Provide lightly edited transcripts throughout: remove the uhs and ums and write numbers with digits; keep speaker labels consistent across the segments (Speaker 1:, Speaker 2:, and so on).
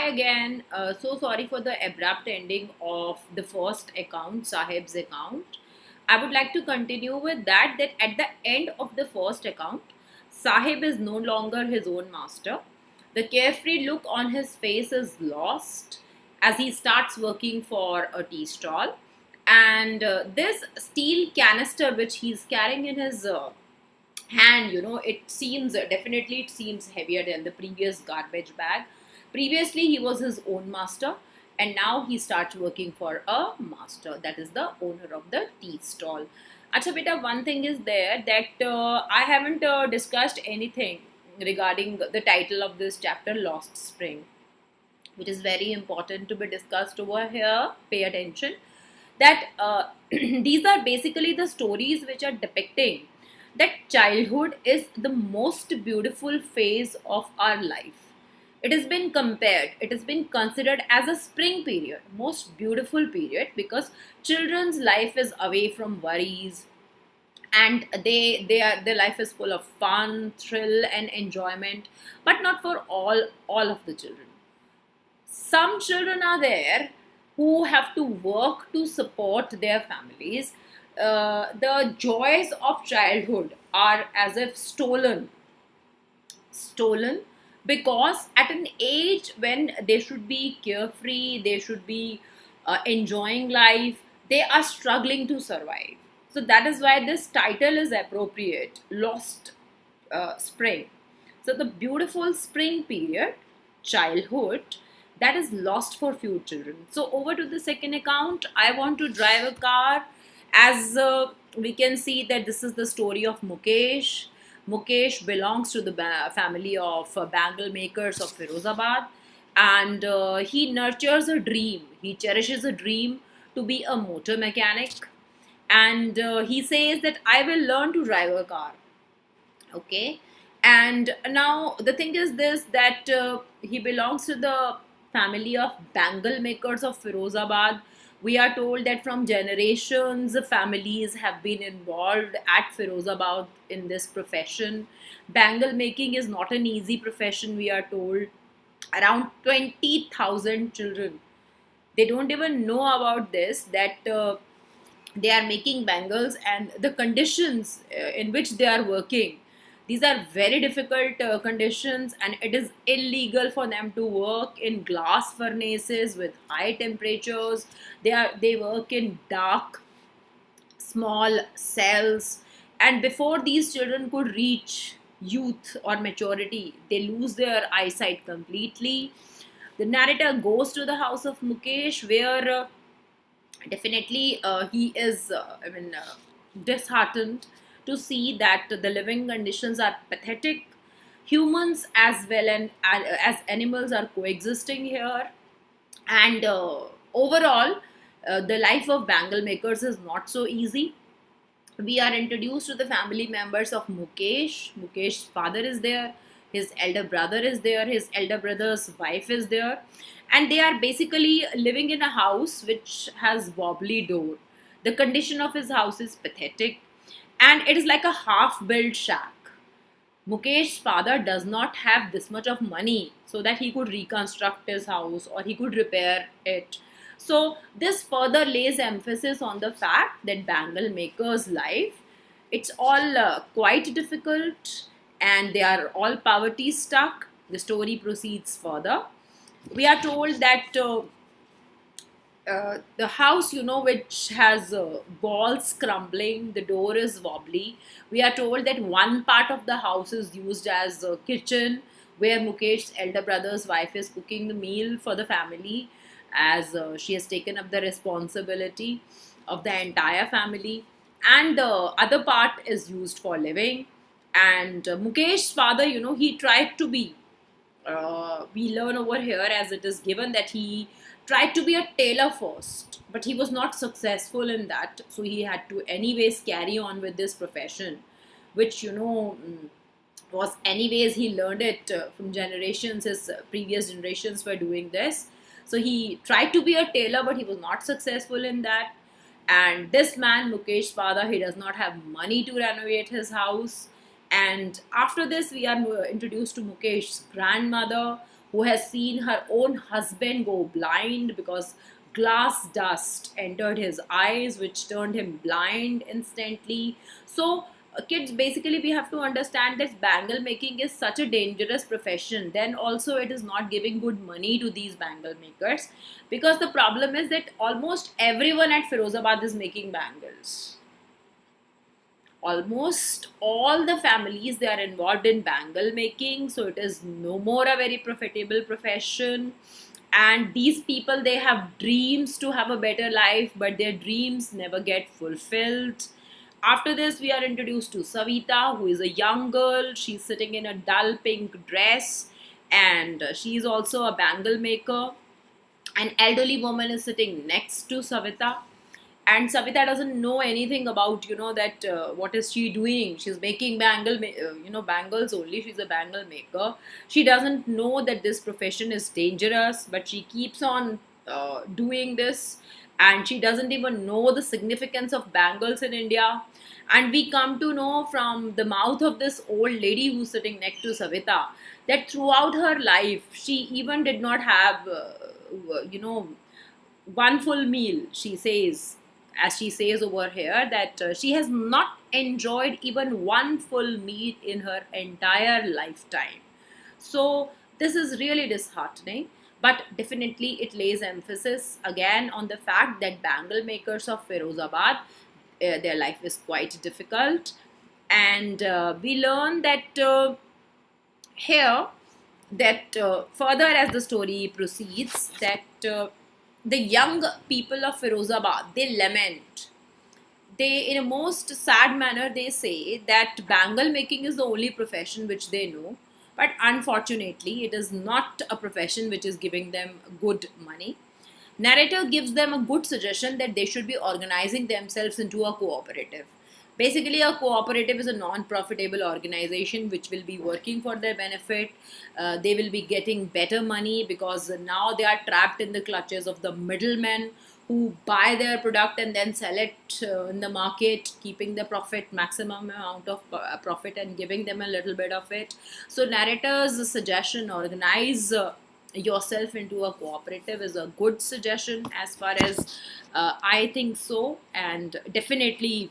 Speaker 1: Hi again. So sorry for the abrupt ending of the first account, Sahib's account. I would like to continue with that. That at the end of the first account, Sahib is no longer his own master. The carefree look on his face is lost as he starts working for a tea stall. And this steel canister which he's carrying in his hand, it seems definitely it seems heavier than the previous garbage bag. Previously he was his own master, and now he starts working for a master, that is the owner of the tea stall. Acha beta, one thing is there that I haven't discussed anything regarding the title of this chapter, Lost Spring, which is very important to be discussed over here. Pay attention that these are basically the stories which are depicting that childhood is the most beautiful phase of our life. It has been compared, it has been considered as a spring period, most beautiful period, because children's life is away from worries, and their life is full of fun, thrill and enjoyment, but not for all of the children. Some children are there who have to work to support their families. The joys of childhood are as if stolen because at an age when they should be carefree, they should be enjoying life, they are struggling to survive. So that is why this title is appropriate, Lost Spring. So the beautiful spring period, childhood, that is lost for few children. So over to the second account. I want to drive a car. As we can see that this is the story of Mukesh. Mukesh belongs to the family of bangle makers of Firozabad, and he nurtures a dream. He cherishes a dream to be a motor mechanic, and he says that I will learn to drive a car. Okay, and now the thing is this, that he belongs to the family of bangle makers of Firozabad. We are told that from generations families have been involved at Firozabad in this profession. Bangle making is not an easy profession, we are told. Around 20,000 children, they don't even know about this, that they are making bangles, and the conditions in which they are working, these are very difficult conditions, and it is illegal for them to work in glass furnaces with high temperatures. They work in dark small cells, and before these children could reach youth or maturity, they lose their eyesight completely. The narrator goes to the house of Mukesh, where definitely he is disheartened to see that the living conditions are pathetic. Humans as well and as animals are coexisting here, and overall the life of bangle makers is not so easy. We are introduced to the family members of Mukesh. Mukesh's father is there, his elder brother is there, his elder brother's wife is there, and they are basically living in a house which has wobbly door. The condition of his house is pathetic, and it is like a half built shack. Mukesh's father does not have this much of money so that he could reconstruct his house or he could repair it. So this further lays emphasis on the fact that bangle maker's life, it's all quite difficult, and they are all poverty stuck. The story proceeds further. We are told that the house, which has walls crumbling, the door is wobbly. We are told that one part of the house is used as a kitchen, where Mukesh's elder brother's wife is cooking the meal for the family, as she has taken up the responsibility of the entire family, and the other part is used for living. And Mukesh's father, he tried to be, we learn over here as it is given that he tried to be a tailor first, but he was not successful in that, so he had to anyways carry on with this profession, which was anyways he learned it from generations. His previous generations were doing this, so he tried to be a tailor, but he was not successful in that. And this man, Mukesh's father, he does not have money to renovate his house. And after this, we are introduced to Mukesh's grandmother, who has seen her own husband go blind because glass dust entered his eyes, which turned him blind instantly. So, kids, basically, we have to understand that bangle making is such a dangerous profession. Then, also, it is not giving good money to these bangle makers, because the problem is that almost everyone at Firozabad is making bangles. Almost all the families, they are involved in bangle making, so it is no more a very profitable profession. And these people, they have dreams to have a better life, but their dreams never get fulfilled. After this, we are introduced to Savita, who is a young girl. She's sitting in a dull pink dress, and she is also a bangle maker. An elderly woman is sitting next to Savita, and Savita doesn't know anything about, that what is she doing. She's making bangles only. She's a bangle maker. She doesn't know that this profession is dangerous, but she keeps on doing this, and she doesn't even know the significance of bangles in India. And we come to know from the mouth of this old lady who's sitting next to Savita that throughout her life she even did not have you know one full meal. She says, as she says over here, that she has not enjoyed even one full meal in her entire lifetime. So this is really disheartening, but definitely it lays emphasis again on the fact that bangle makers of Firozabad, their life is quite difficult. And we learn that here, that further as the story proceeds, that the young people of Firozabad, they lament. They, in a most sad manner, they say that bangle making is the only profession which they know. But unfortunately, it is not a profession which is giving them good money. Narrator gives them a good suggestion that they should be organizing themselves into a cooperative. Basically, a cooperative is a non-profitable organization which will be working for their benefit. They will be getting better money because now they are trapped in the clutches of the middlemen who buy their product and then sell it in the market, keeping the profit, maximum amount of profit, and giving them a little bit of it. So narrator's suggestion, organize yourself into a cooperative, is a good suggestion as far as I think so. And definitely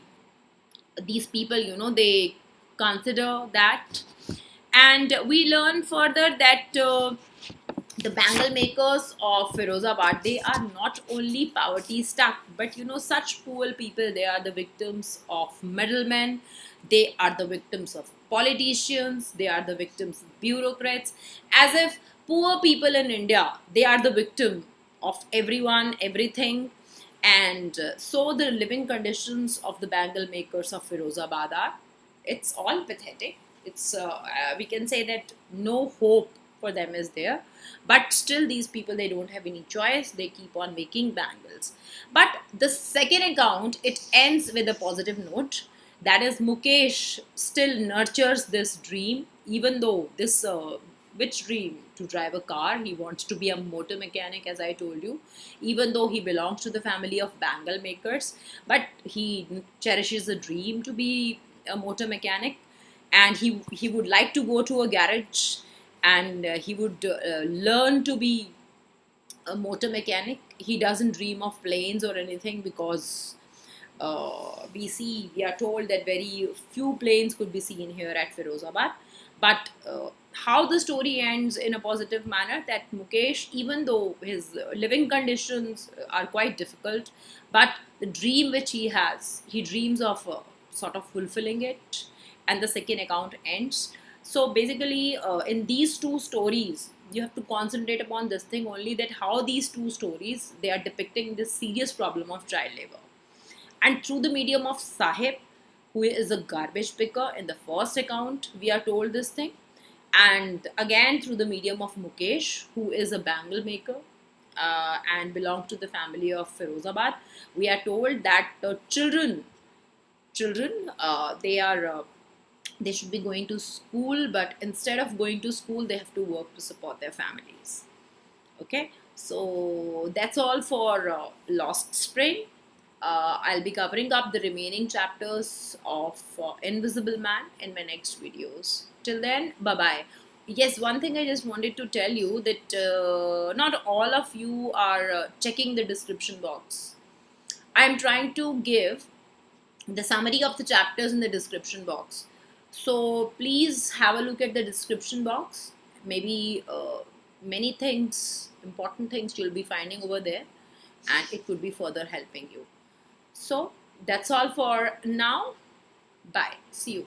Speaker 1: these people, they consider that. And we learn further that the bangle makers of Firozabad, they are not only poverty struck, but such poor people, they are the victims of middlemen, they are the victims of politicians, they are the victims of bureaucrats, as if poor people in India, they are the victim of everyone, everything. And so the living conditions of the bangle makers of Firozabad are, it's all pathetic. It's we can say that no hope for them is there, but still these people, they don't have any choice. They keep on making bangles. But the second account, it ends with a positive note. That is, Mukesh still nurtures this dream, even though this which dream? To drive a car. He wants to be a motor mechanic, as I told you, even though he belongs to the family of bangle makers. But he cherishes a dream to be a motor mechanic, and he would like to go to a garage, and he would learn to be a motor mechanic. He doesn't dream of planes or anything, because we are told that very few planes could be seen here at Firozabad. But how the story ends in a positive manner, that Mukesh, even though his living conditions are quite difficult, but the dream which he has, he dreams of sort of fulfilling it. And the second account ends. So basically, in these two stories, you have to concentrate upon this thing only, that how these two stories, they are depicting this serious problem of child labor. And through the medium of Sahib, who is a garbage picker in the first account, we are told this thing. And again, through the medium of Mukesh, who is a bangle maker and belongs to the family of Firozabad, we are told that children, they should be going to school, but instead of going to school, they have to work to support their families. Okay, so that's all for Lost Spring. I'll be covering up the remaining chapters of Invisible Man in my next videos. Till then, bye bye. Yes, one thing I just wanted to tell you that not all of you are checking the description box. I'm trying to give the summary of the chapters in the description box. So please have a look at the description box. Maybe many things, important things you'll be finding over there, and it could be further helping you. So that's all for now. Bye. See you.